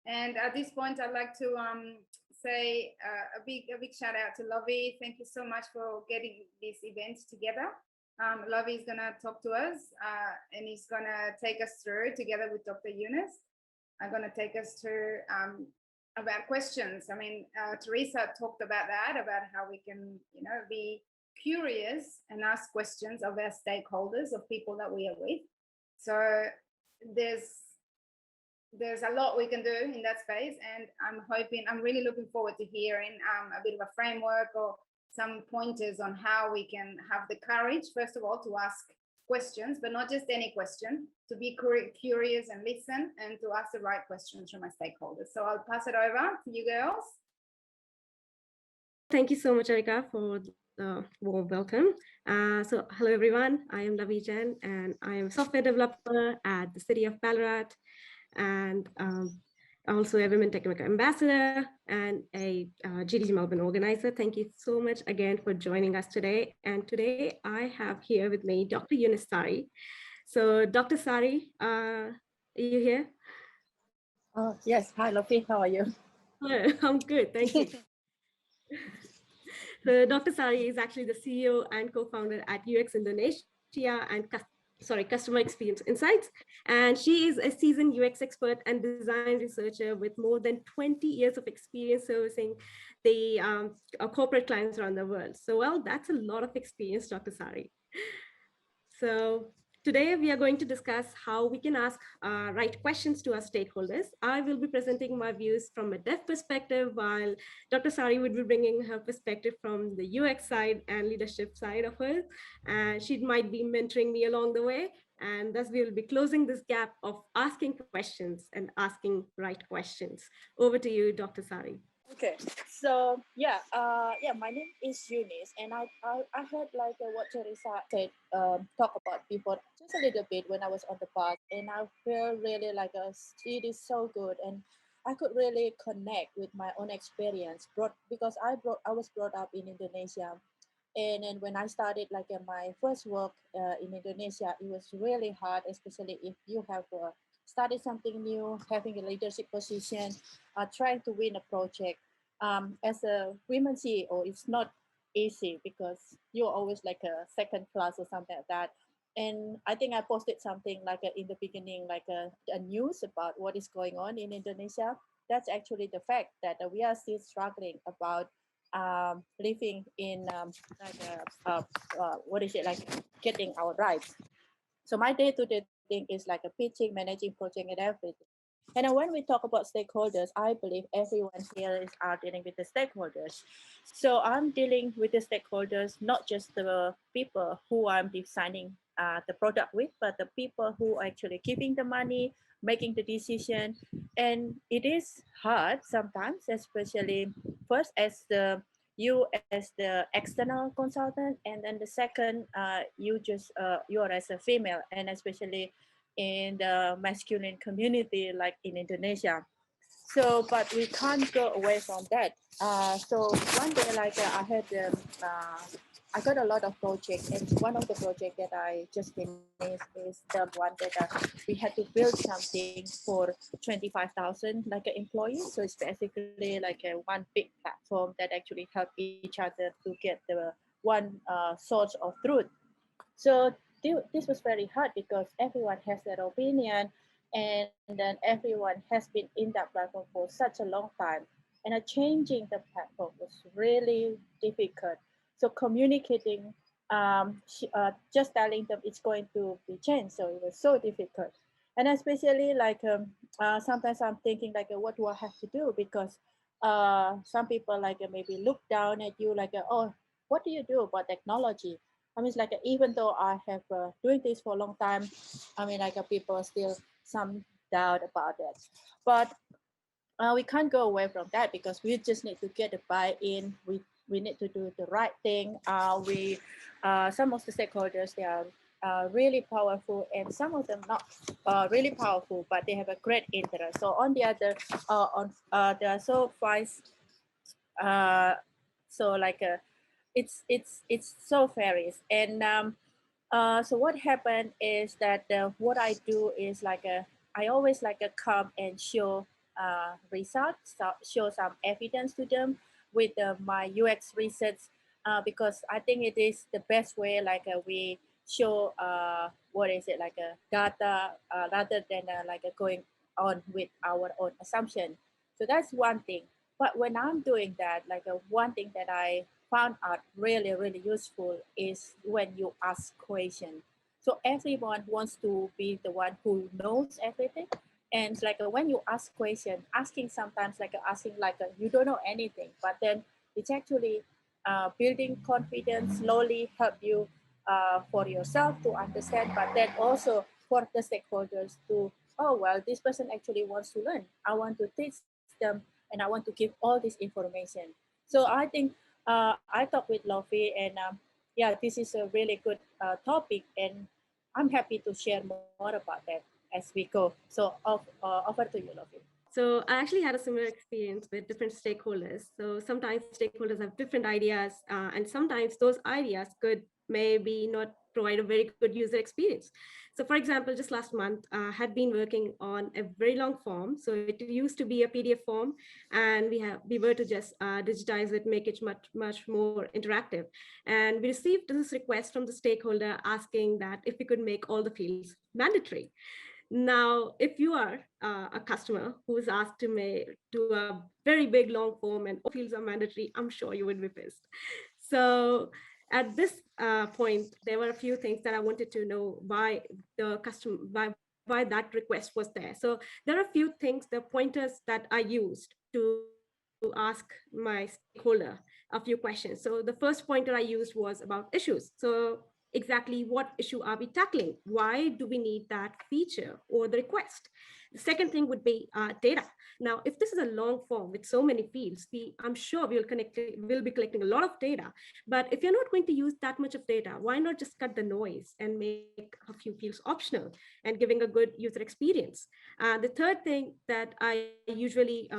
And at this point, I'd like to say a big shout out to Lovee. Thank you so much for getting this event together. Lovee is going to talk to us and he's going to take us through, together with Dr. Eunice, I'm going to take us through about questions. I mean, Teresa talked about that, about how we can, be curious and ask questions of our stakeholders, of people that we are with. So there's a lot we can do in that space, and I'm really looking forward to hearing a bit of a framework or some pointers on how we can have the courage, first of all, to ask questions, but not just any question, to be curious and listen, and to ask the right questions from my stakeholders. So I'll pass it over to you girls. Thank you so much, Erika, for the warm welcome. So hello, everyone. I am Lovee Jain, and I am a software developer at the City of Ballarat, and also a Women Techmaker Ambassador and a GDG Melbourne organizer. Thank you so much again for joining us today. And today I have here with me Dr. Eunice Sari. So Dr. Sari, are you here? Yes. Hi, Lovee. How are you? Hello, I'm good. Thank you. So Dr. Sari is actually the CEO and co-founder at UX Indonesia and Customer Experience Insights. And she is a seasoned UX expert and design researcher with more than 20 years of experience servicing the corporate clients around the world. So, well, that's a lot of experience, Dr. Sari. So today we are going to discuss how we can ask right questions to our stakeholders. I will be presenting my views from a dev perspective, while Dr. Sari would be bringing her perspective from the UX side and leadership side of her. And she might be mentoring me along the way. And thus we will be closing this gap of asking questions and asking right questions. Over to you, Dr. Sari. Okay, so my name is Eunice, and I heard like what Teresa said, talk about before just a little bit when I was on the bus, and I feel really like it is so good, and I could really connect with my own experience, because I was brought up in Indonesia, and then when I started like my first work in Indonesia, it was really hard, especially if you have started something new, having a leadership position, trying to win a project. As a women CEO, it's not easy because you're always like a second class or something like that. And I think I posted something like in the beginning, like a news about what is going on in Indonesia. That's actually the fact that we are still struggling about living in getting our rights. So my day-to-day thing is like a pitching, managing project, and everything. And when we talk about stakeholders, I believe everyone here is dealing with the stakeholders. So I'm dealing with the stakeholders, not just the people who I'm designing the product with, but the people who are actually giving the money, making the decision. And it is hard sometimes, especially first as the external consultant, and then the second you are as a female, and especially in the masculine community like in Indonesia. So but we can't go away from that. So one day like I got a lot of projects, and one of the projects that I just finished is the one that we had to build something for 25,000 like employees. So it's basically like a one big platform that actually help each other to get the one source of truth. So this was very hard because everyone has their opinion, and then everyone has been in that platform for such a long time. And changing the platform was really difficult. So communicating, just telling them it's going to be changed. So it was so difficult. And especially like sometimes I'm thinking like, what do I have to do? Because some people like maybe look down at you like, oh, what do you do about technology? I mean, it's like even though I have doing this for a long time, I mean, like people still some doubt about that. But we can't go away from that because we just need to get the buy-in. We need to do the right thing. Some of the stakeholders, they are really powerful, and some of them not really powerful, but they have a great interest. So on the other, there are so vice. So like it's so varies. And so what happened is that what I do is like I always like come and show results, so show some evidence to them with my UX research, because I think it is the best way, like we show what is it, like a data, rather than like going on with our own assumption. So that's one thing. But when I'm doing that, like one thing that I found out really, really useful is when you ask questions. So everyone wants to be the one who knows everything. And it's like when you ask question, asking sometimes like asking like you don't know anything, but then it's actually building confidence, slowly help you for yourself to understand, but then also for the stakeholders to, oh, well, this person actually wants to learn. I want to teach them and I want to give all this information. So I think I talked with Lovee, and yeah, this is a really good topic, and I'm happy to share more about that as we go. So over to you, Lovee. So I actually had a similar experience with different stakeholders. So sometimes stakeholders have different ideas, and sometimes those ideas could maybe not provide a very good user experience. So for example, just last month, I had been working on a very long form. So it used to be a PDF form, and we were to just digitize it, make it much more interactive. And we received this request from the stakeholder asking that if we could make all the fields mandatory. Now, if you are a customer who is asked to do a very big long form and all fields are mandatory, I'm sure you would be pissed. So at this point, there were a few things that I wanted to know why the customer, why that request was there. So there are a few things, the pointers that I used to ask my stakeholder a few questions. So the first pointer I used was about issues. So exactly what issue are we tackling? Why do we need that feature or the request? The second thing would be data. Now, if this is a long form with so many fields, I'm sure we'll be collecting a lot of data. But if you're not going to use that much of data, why not just cut the noise and make a few fields optional and giving a good user experience? The third thing that I usually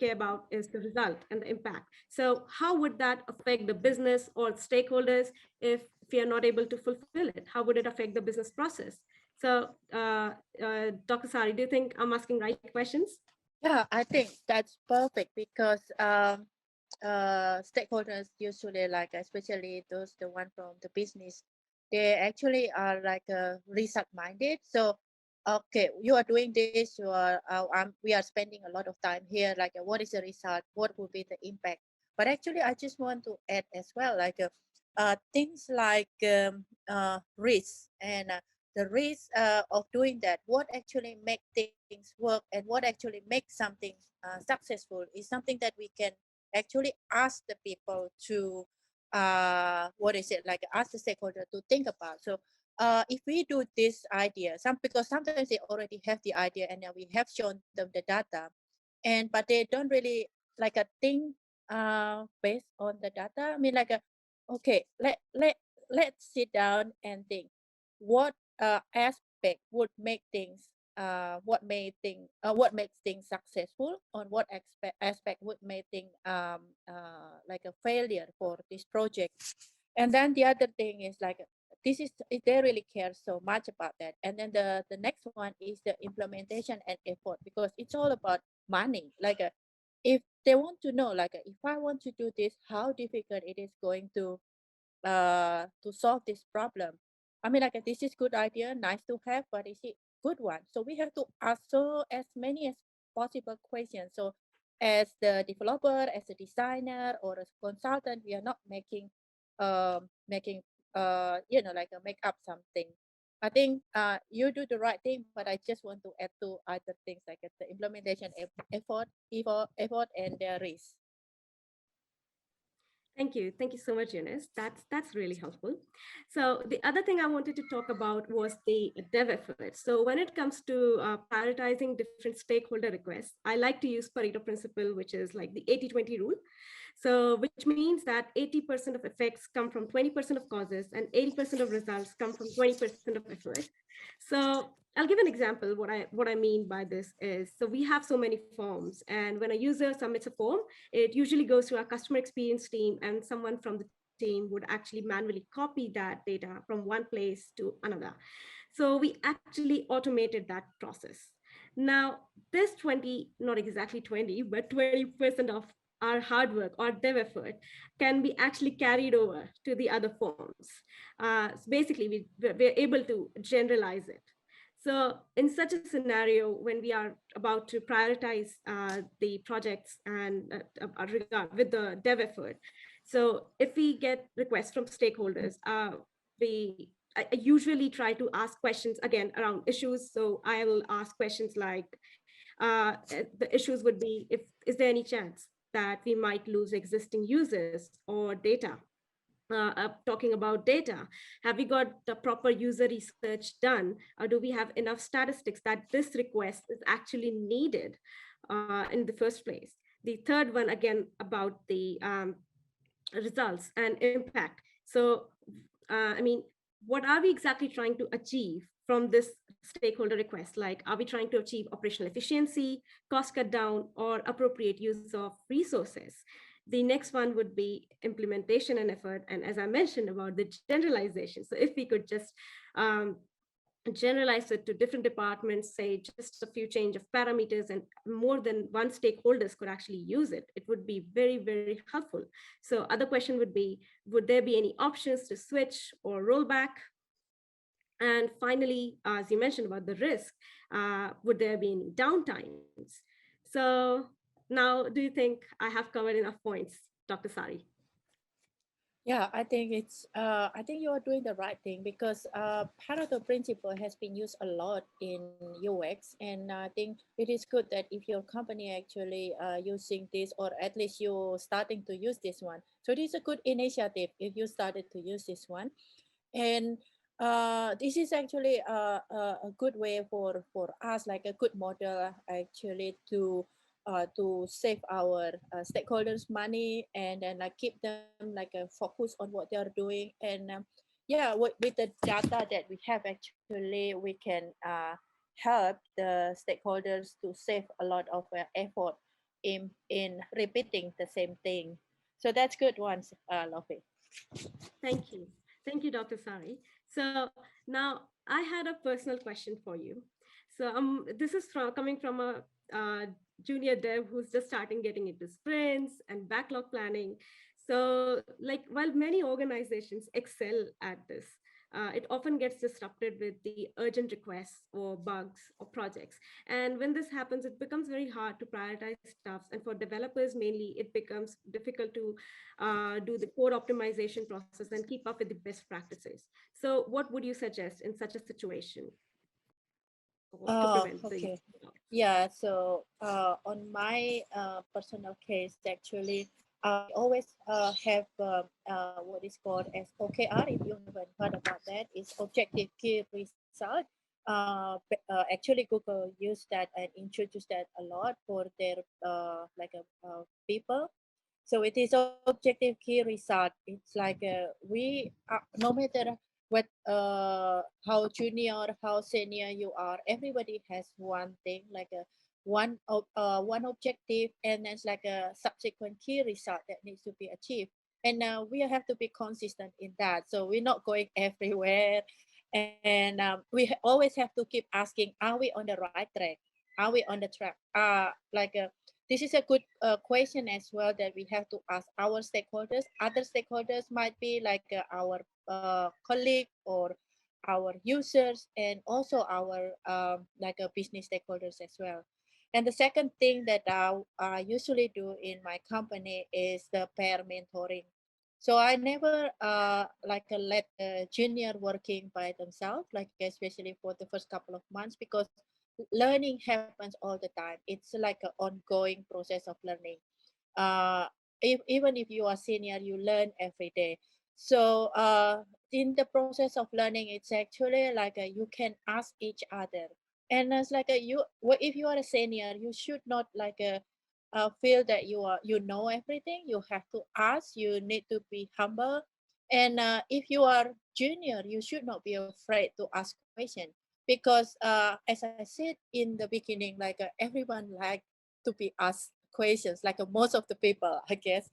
care about is the result and the impact. So how would that affect the business or stakeholders if we are not able to fulfill it? How would it affect the business process? So Dr. Sari, do you think I'm asking right questions? Yeah, I think that's perfect because stakeholders usually, like especially those the one from the business, they actually are like result minded. So okay, you are doing this, you are we are spending a lot of time here, like what is the result, what will be the impact. But actually I just want to add as well, like things like risk, and the risk of doing that, what actually make things work and what actually makes something successful, is something that we can actually ask the people to what is it, like ask the stakeholder to think about. So if we do this idea, because sometimes they already have the idea and we have shown them the data, and but they don't really like a think based on the data. I mean, like a, okay, let's sit down and think what aspect would make things what makes things successful, on what aspect would make things like a failure for this project. And then the other thing is like this is they really care so much about that. And then the next one is the implementation and effort, because it's all about money. Like if they want to know, like if I want to do this, how difficult it is going to solve this problem. I mean, like this is good idea, nice to have, but is it good one? So we have to ask so as many as possible questions. So as the developer, as a designer or as a consultant, we are not making like a make up something. I think you do the right thing, but I just want to add to other things like the implementation effort and the risk. Thank you. Thank you so much, Eunice. That's really helpful. So the other thing I wanted to talk about was the dev effort. So when it comes to prioritizing different stakeholder requests, I like to use Pareto principle, which is like the 80-20 rule. So which means that 80% of effects come from 20% of causes and 80% of results come from 20% of effort. So I'll give an example. What I mean by this is, so we have so many forms, and when a user submits a form, it usually goes to our customer experience team, and someone from the team would actually manually copy that data from one place to another. So we actually automated that process. Now, this 20, not exactly 20, but 20% of our hard work or dev effort can be actually carried over to the other forms. So basically, we're able to generalize it. So in such a scenario, when we are about to prioritize the projects and with the dev effort, so if we get requests from stakeholders, I usually try to ask questions again around issues. So I will ask questions like, the issues would be, is there any chance that we might lose existing users or data? Talking about data, have we got the proper user research done? Or do we have enough statistics that this request is actually needed in the first place? The third one, again, about the results and impact. So, I mean, what are we exactly trying to achieve from this stakeholder request? Like, are we trying to achieve operational efficiency, cost cut down, or appropriate use of resources? The next one would be implementation and effort. And as I mentioned about the generalization, so if we could just generalize it to different departments, say just a few change of parameters, and more than one stakeholders could actually use it, it would be very, very helpful. So other question would be, would there be any options to switch or roll back? And finally, as you mentioned about the risk, would there be any downtimes? So now, do you think I have covered enough points, Dr. Sari? Yeah, I think you are doing the right thing because Pareto principle has been used a lot in UX, and I think it is good that if your company actually using this, or at least you're starting to use this one. So it is a good initiative if you started to use this one, and this is actually a good way for us, like a good model actually to save our stakeholders money, and then like keep them like a focus on what they are doing. And yeah, with the data that we have, actually we can help the stakeholders to save a lot of effort in repeating the same thing. So that's good ones, Lovee. Thank you. Thank you, Dr. Sari. So now I had a personal question for you. So this is coming from a junior dev who's just starting getting into sprints and backlog planning. So like while many organizations excel at this, it often gets disrupted with the urgent requests or bugs or projects. And when this happens, it becomes very hard to prioritize stuff. And for developers, mainly, it becomes difficult to do the code optimization process and keep up with the best practices. So what would you suggest in such a situation to prevent the? Okay. Yeah, so on my personal case, actually, I always have what is called as OKR. If you haven't heard about that, it's Objective Key Result. Actually, Google used that and introduced that a lot for their people. So it is Objective Key Result. It's like we no matter what how junior, how senior you are, everybody has one thing, like a one objective, and there's like a subsequent key result that needs to be achieved. And we have to be consistent in that, so we're not going everywhere. And always have to keep asking, are we on the right track? Are we on the track? This is a good question as well that we have to ask our stakeholders. Other stakeholders might be like our colleague or our users, and also our business stakeholders as well. And the second thing that I usually do in my company is the pair mentoring. So I never let a junior working by themselves, like especially for the first couple of months, because learning happens all the time. It's like an ongoing process of learning. Even if you are senior, you learn every day. So in the process of learning, it's actually like you can ask each other. And it's like if you are a senior, you should not feel that you know everything. You have to ask. You need to be humble. And if you are junior, you should not be afraid to ask questions, because as I said in the beginning, everyone like to be asked questions, most of the people, I guess.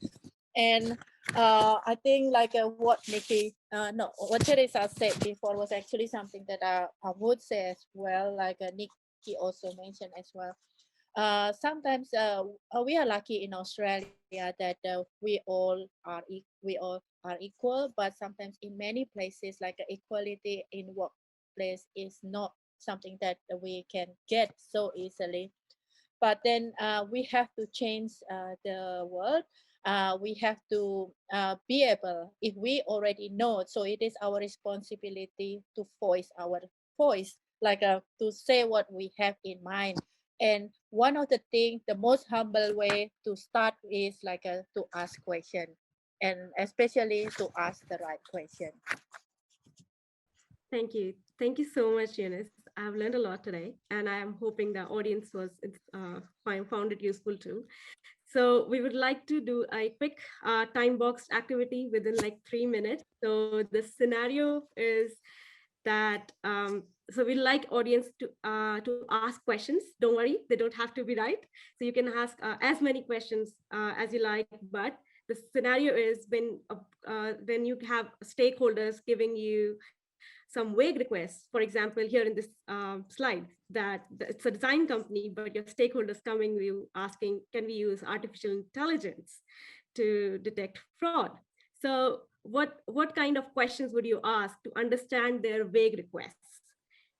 And I think what Nikki, no, what Teresa said before was actually something that I would say as well. he also mentioned as well. Sometimes we are lucky in Australia that we all are equal, but sometimes in many places, like equality in workplace is not something that we can get so easily. But then we have to change the world. We have to be able, if we already know, so it is our responsibility to voice our voice, like to say what we have in mind. And one of the things, the most humble way to start is like to ask question, and especially to ask the right question. Thank you. Thank you so much, Eunice. I've learned a lot today, and I'm hoping the audience found it useful too. So we would like to do a quick time-boxed activity within like 3 minutes. So the scenario is that, so we'd like audience to ask questions. Don't worry, they don't have to be right. So you can ask as many questions as you like, but the scenario is when you have stakeholders giving you some vague requests. For example, here in this slide, that it's a design company, but your stakeholders coming to you asking, can we use artificial intelligence to detect fraud? So what kind of questions would you ask to understand their vague requests?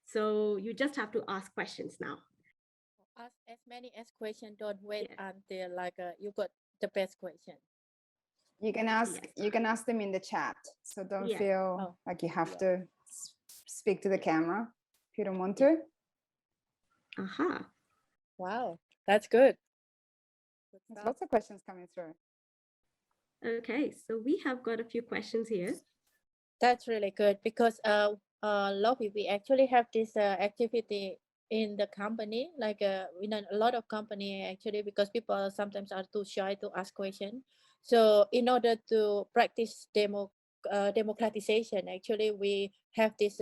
So you just have to ask questions now. Ask as many as question. Don't wait until like you got the best question. You can ask them in the chat, so don't feel like you have to speak to the camera if you don't want to. Wow, that's good. There's lots of questions coming through. Okay, so we have got a few questions here. That's really good because Lovee, we actually have this activity in the company, like in a lot of company actually, because people sometimes are too shy to ask questions. So in order to practice democratization, actually we have this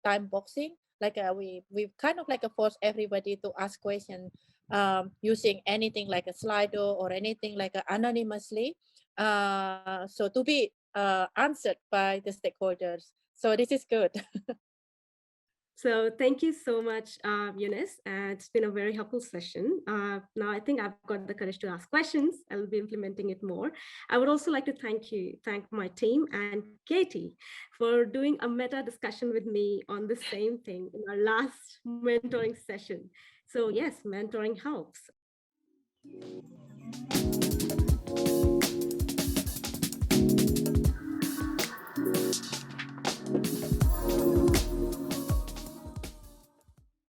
time boxing, like we kind of like force everybody to ask questions using anything like a Slido or anything like anonymously, so to be answered by the stakeholders. So this is good. So thank you so much, Eunice. It's been a very helpful session. Now I think I've got the courage to ask questions. I'll be implementing it more. I would also like to thank my team and Katie for doing a meta discussion with me on the same thing in our last mentoring session. So yes, mentoring helps.